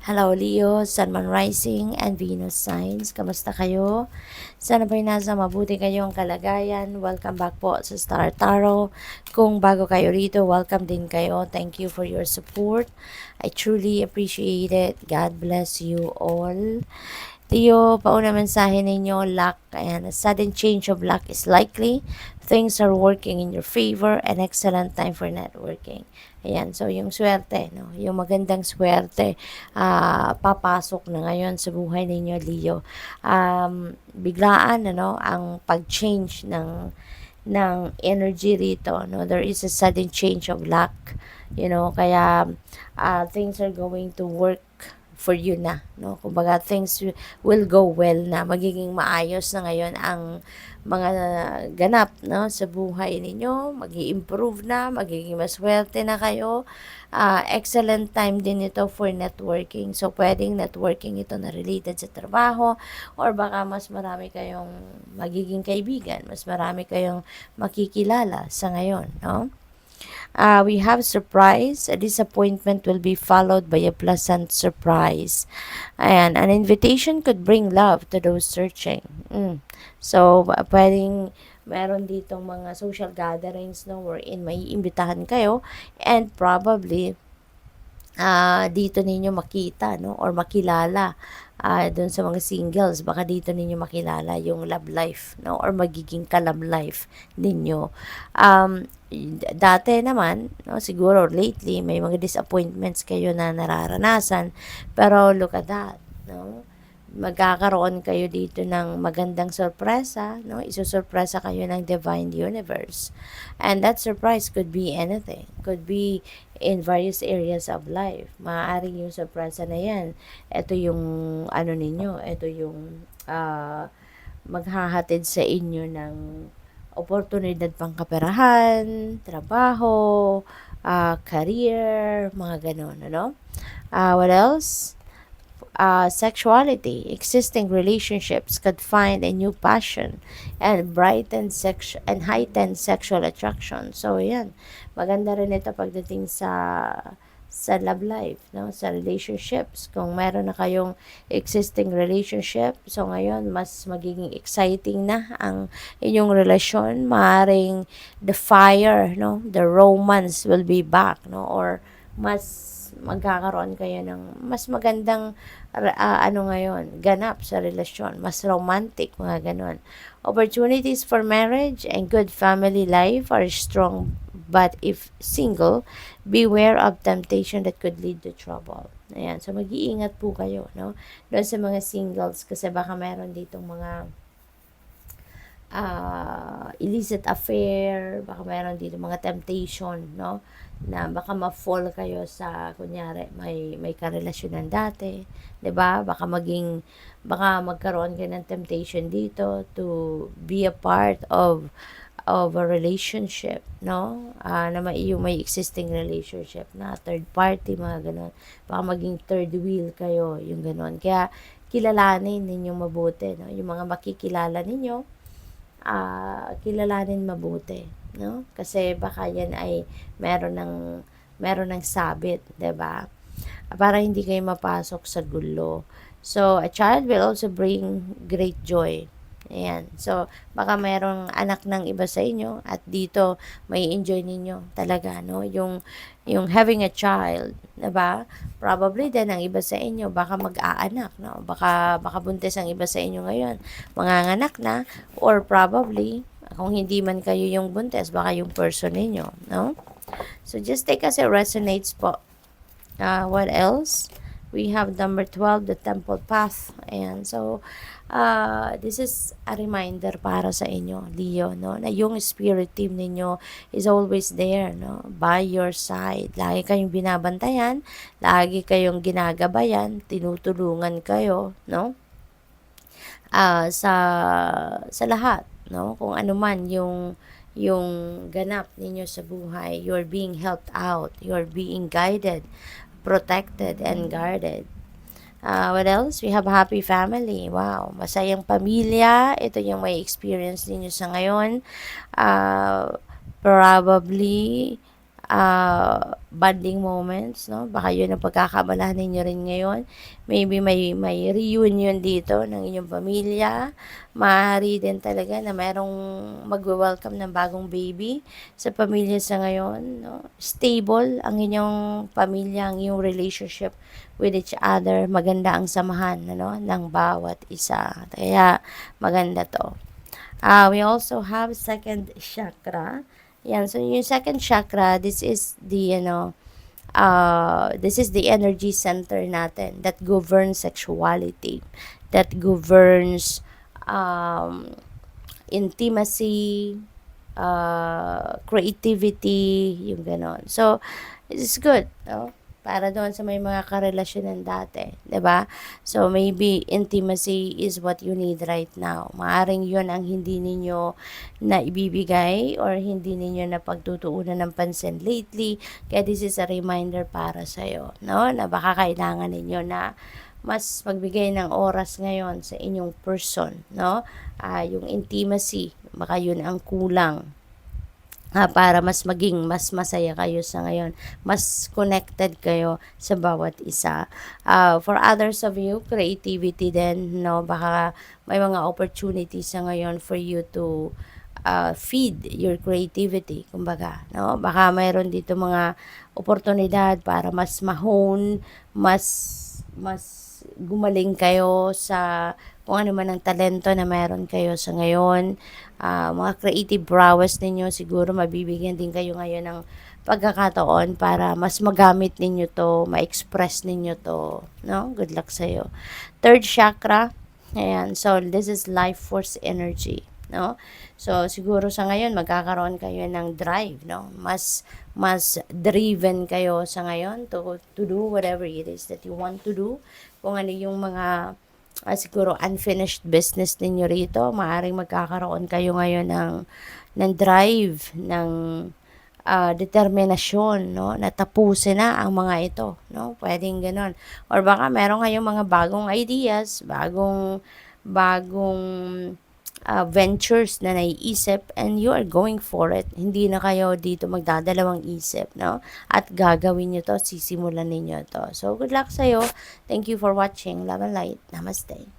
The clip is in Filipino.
Hello Leo, Sun, Moon Rising, and Venus Signs. Kamusta kayo? Sana ba'y nasa mabuti kayong kalagayan. Welcome back po sa Star Tarot. Kung bago kayo rito, welcome din kayo. Thank you for your support. I truly appreciate it. God bless you all. Leo, pauna mensahe ninyo, luck, and a sudden change of luck is likely. Things are working in your favor, an excellent time for networking. Ayan, so yung swerte, no? Yung magandang swerte, papasok na ngayon sa buhay ninyo, Leo. Biglaan, ano, ang pag-change ng energy rito, no? There is a sudden change of luck, kaya things are going to work for you na, no? Kumbaga, things will go well na, magiging maayos na ngayon ang mga ganap, no, sa buhay ninyo, magi-improve na, magiging maswerte na kayo. Excellent time din ito for networking. So, pwedeng networking ito na related sa trabaho or baka mas marami kayong magiging kaibigan, mas marami kayong makikilala sa ngayon, no? We have surprise. A disappointment will be followed by a pleasant surprise. And an invitation could bring love to those searching. So, pwedeng meron ditong mga social gatherings, no, wherein may imbitahan kayo and probably dito ninyo makita, no, or makilala doon sa mga singles, baka dito ninyo makilala yung love life, no, or magiging ka-love life ninyo. Dati naman, no, siguro lately, may mga disappointments kayo na nararanasan, pero look at that, no, magkakaroon kayo dito ng magandang sorpresa, no? Isusurpresa kayo ng Divine Universe. And that surprise could be anything. Could be in various areas of life. Maaaring yung sorpresa na yan, ito yung ano ninyo, ito yung maghahatid sa inyo ng oportunidad pang kaperahan, trabaho, career, mga ganon, ano? What else? Sexuality, existing relationships could find a new passion and and heightened sexual attraction. So, yan. Maganda rin ito pagdating sa love life, no? Sa relationships. Kung meron na kayong existing relationship, so ngayon, mas magiging exciting na ang inyong relasyon. Maaring the fire, no? The romance will be back, no? Or mas magkakaroon kayo ng mas magandang ngayon, ganap sa relasyon, mas romantic, mga ganon. Opportunities for marriage and good family life are strong, but if single, beware of temptation that could lead to trouble. Ayan, so mag-iingat po kayo, no? Doon sa mga singles, kasi baka meron ditong mga illicit affair, baka meron dito mga temptation, no? Na baka ma-fall kayo sa, kunyari, may karelasyonan dati, 'di ba? Baka magkaroon kayo ng temptation dito to be a part of a relationship, no? Na may existing relationship na third party, mga ganon. Baka maging third wheel kayo, yung ganon. Kaya, kilalanin ninyong mabuti, no? Yung mga makikilala ninyo, kilalanin mabuti, no? Kasi baka yan ay meron ng sabit, 'di ba? Para hindi kayo mapasok sa gulo. So, a child will also bring great joy. Ayan. So, baka mayroong anak ng iba sa inyo at dito may enjoy ninyo talaga, no? Yung having a child, 'di ba? Probably din ang iba sa inyo baka mag-aanak, no? Baka buntis ang iba sa inyo ngayon. Manganganak na, or probably kung hindi man kayo yung buntis, baka yung person ninyo, no? So, just take as it resonates po. What else? We have number 12, the temple path. And so, this is a reminder para sa inyo, Leo, no? Na yung spirit team ninyo is always there, no? By your side. Lagi kayong binabantayan, lagi kayong ginagabayan, tinutulungan kayo, no? Sa lahat, no? Kung ano man yung ganap ninyo sa buhay, you're being helped out, you're being guided, protected, and guarded. What else? We have happy family. Wow, masayang pamilya. Ito yung may experience ninyo sa ngayon. Probably bonding moments, no? Baka yun ang pagkakabalahan ninyo rin ngayon. Maybe may reunion dito ng inyong pamilya. Maaari din talaga na mayroong magwe-welcome ng bagong baby sa pamilya sa ngayon, no? Stable ang inyong pamilya, ang inyong relationship with each other. Maganda ang samahan, ano, ng bawat isa. Kaya maganda to. We also have second chakra. Yan, so yung second chakra, this is the, this is the energy center natin that governs sexuality, that governs intimacy, creativity, yung ganon. So, it's good, no? Para doon sa may mga karelasyonan dati, 'di ba? So maybe intimacy is what you need right now. Maaring 'yun ang hindi ninyo na ibibigay or hindi ninyo na pagtutuunan ng pansin lately. Kaya this is a reminder para sa iyo, no? Na baka kailangan ninyo na mas magbigay ng oras ngayon sa inyong person, no? Yung intimacy, baka 'yun ang kulang. Para mas maging mas masaya kayo sa ngayon, mas connected kayo sa bawat isa. For others of you, creativity din, no? Baka may mga opportunities sa ngayon for you to feed your creativity, kumbaga, no? Baka mayroon dito mga oportunidad para mas mahone, mas gumaling kayo sa kung ano man ang talento na meron kayo sa ngayon. Mga creative prowess ninyo, siguro mabibigyan din kayo ngayon ng pagkakataon para mas magamit ninyo to, ma-express ninyo to, no? Good luck sa'yo. Third chakra, ayan, so this is life force energy, no? So siguro sa ngayon magkakaroon kayo ng drive, no? Mas driven kayo sa ngayon to do whatever it is that you want to do. Kung ano yung mga siguro unfinished business ninyo rito, maaaring magkakaroon kayo ngayon ng drive, ng determinasyon, no, na tapusin na ang mga ito, no? Pwedeng ganon. Or baka meron kayong mga bagong ideas, bagong ventures na naiisip and you are going for it. Hindi na kayo dito magdadalawang isip, no? At gagawin nyo to, sisimulan ninyo to. So, good luck sa'yo. Thank you for watching. Love and light. Namaste.